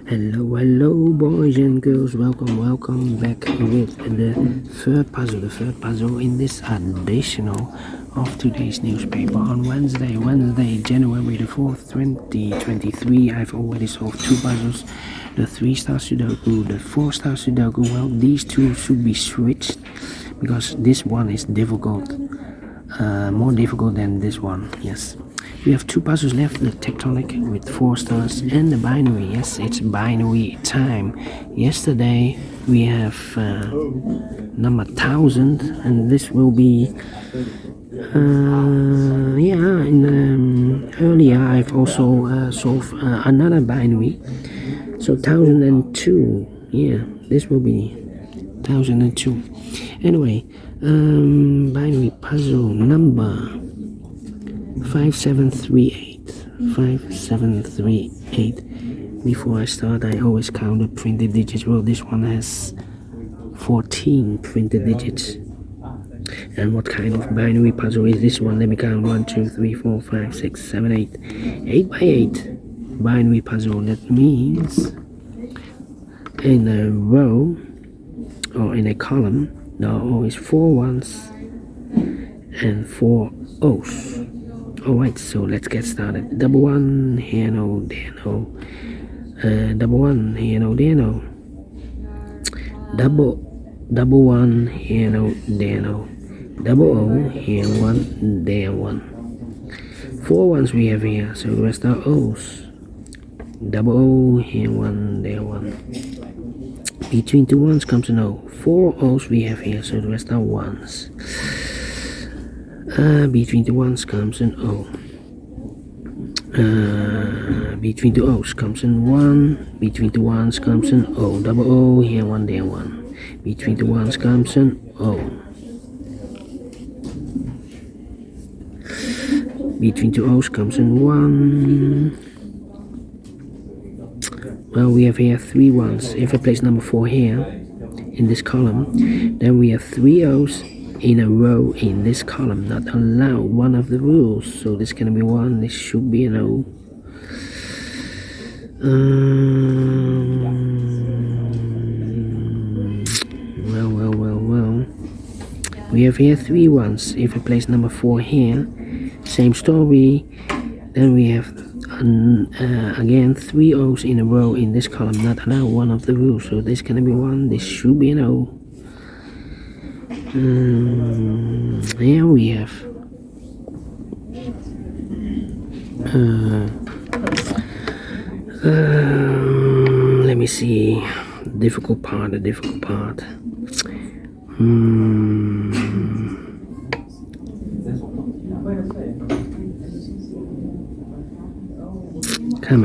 Hello boys and girls, welcome back with the third puzzle in this additional of today's newspaper on Wednesday, January the 4th, 2023. I've already solved two puzzles, the 3-star Sudoku, the 4-star Sudoku. Well, these two should be switched because this one is difficult, more difficult than this one, yes. We have two puzzles left, the tectonic with 4 stars and the binary. Yes, it's binary time. Yesterday we have number 1000 and this will be earlier I've also solved another binary, so 1002. yeah, this will be 1002. Anyway, binary puzzle number 5738. Before I start, I always count the printed digits. Well, this one has 14 printed digits. And what kind of binary puzzle is this one? Let me count. 1 2 3 4 5 6 7 8 8 by 8 binary puzzle. That means in a row or in a column there are always 4 ones and 4 O's. Alright, so let's get started. Double one, here no, there no. Double one, here no, there no. Double one, here no, there no. Double O, here one, there one. 4 ones we have here, so the rest are O's. Double O, here one, there one. Between 2 ones comes an O. 4 O's we have here, so the rest are ones. Between the ones comes an O. Between the O's comes an 1. Between the ones comes an O. Double O, here one, there one. Between the ones comes an O. Between the O's comes an 1. Well, we have here 3 ones. If I place number 4 here in this column, then we have 3 O's in a row in this column. Not allowed, one of the rules. So this can be 1, this should be an O. Well. We have here 3 ones. If I place number 4 here, same story. Then we have again 3 O's in a row in this column. Not allowed, one of the rules. So this can be 1, this should be an O. Here we have let me see, the difficult part. Come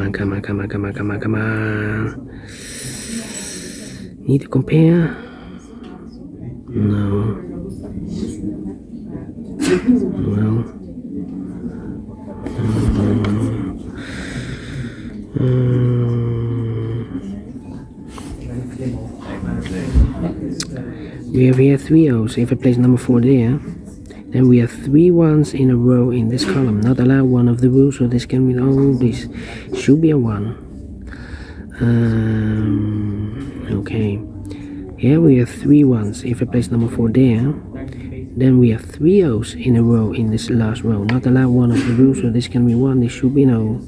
on. Need to compare. No. Well. We have here 3 O's. If I place number 4 there, then we have 3 ones in a row in this column. Not allowed, one of the rules, so this can be, this should be a 1. Okay. Here we have 3 ones. If I place number 4 there, then we have 3 O's in a row in this last row. Not allowed, one of the rules, so this can be 1. This should be an O.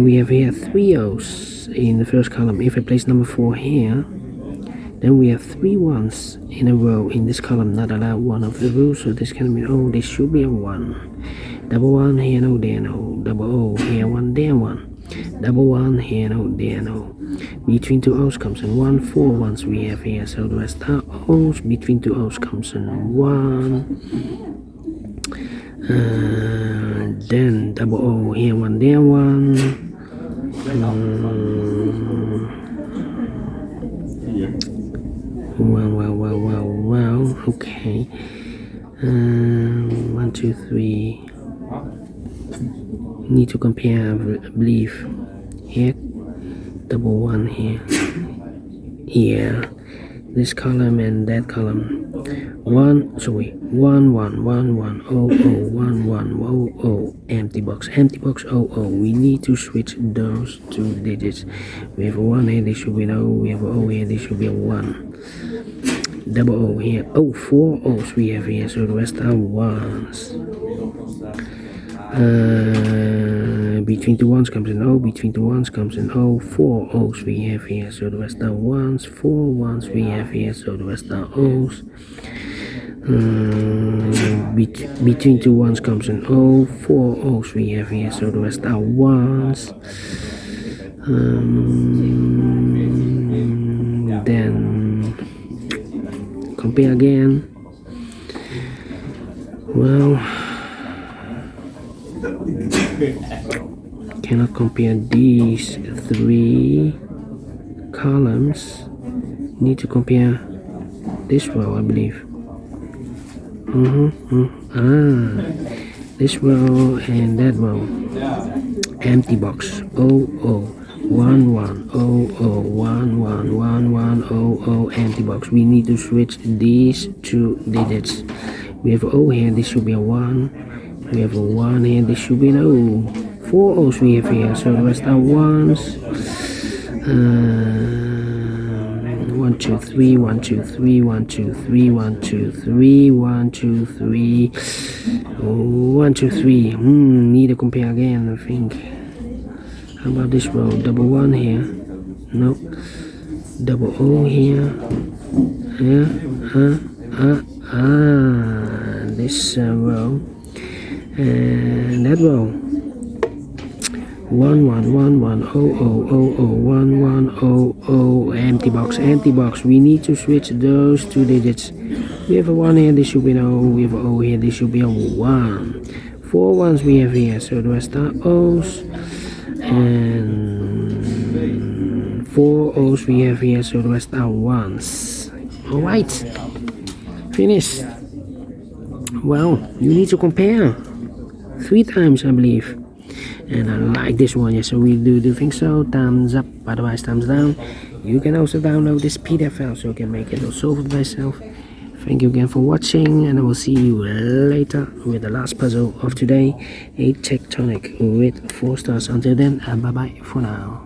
We have here 3 O's in the first column. If I place number 4 here, then we have 3 ones in a row in this column. Not allowed, one of the rules, so this can be O. This should be a 1. Double one, here no, there no. Double O, here 1, there 1. Double one, here no, there no. Between 2 O's comes in 1. 4 ones we have here, so the rest are O's. Between 2 O's comes in 1. Then double O, here 1, there 1. Well, okay. 1 2 3. Need to compare, I believe. Here, double 1 here. Yeah, this column and that column. 1 1 1 1 0 0 1 1 0 0 empty box 0 0. We need to switch those two digits. We have a 1 here, this should be an O. We have a O here, this should be a 1. Double O here. Oh, 4 O's we have here, so the rest are 1s. Between two 1s comes an O, between two 1s comes an O. 4 O's we have here, so the rest are 1s. 4 1s we have here, so the rest are O's. Between two 1s comes an O. 4 O's we have here, so the rest are 1s. Then compare again. Well, cannot compare these three columns. Need to compare this row, I believe. This row and that row. Empty box 0 0 1 1 0 0 1 1 1 1 0 0 empty box. We need to switch these two digits. We have O here, this should be a 1. We have a 1 here, this should be an O. 4 O's we have here, so the rest are 1s. 1 2 3 1 2 3 1 2 3 1 2 3 1 2 3 1 2 3. Need to compare again, I think. How about this row? Double 1 here. Nope. Double O here. Yeah. This row. And that row. 1 1 1 1 0 0 0 0 1 1 0 0 empty box. We need to switch those two digits. We have a 1 here, this should be an O. We have an O here, this should be a 1. 4 1s we have here, so the rest are O's. And 4 O's we have here, so the rest are 1s. Alright, finished. Well, you need to compare 3 times, I believe. And I like this one, yes, so we do think so. Thumbs up, otherwise thumbs down. You can also download this PDF file so you can make it or solve it by yourself. Thank you again for watching, and I will see you later with the last puzzle of today, a tectonic with 4 stars. Until then, bye bye for now.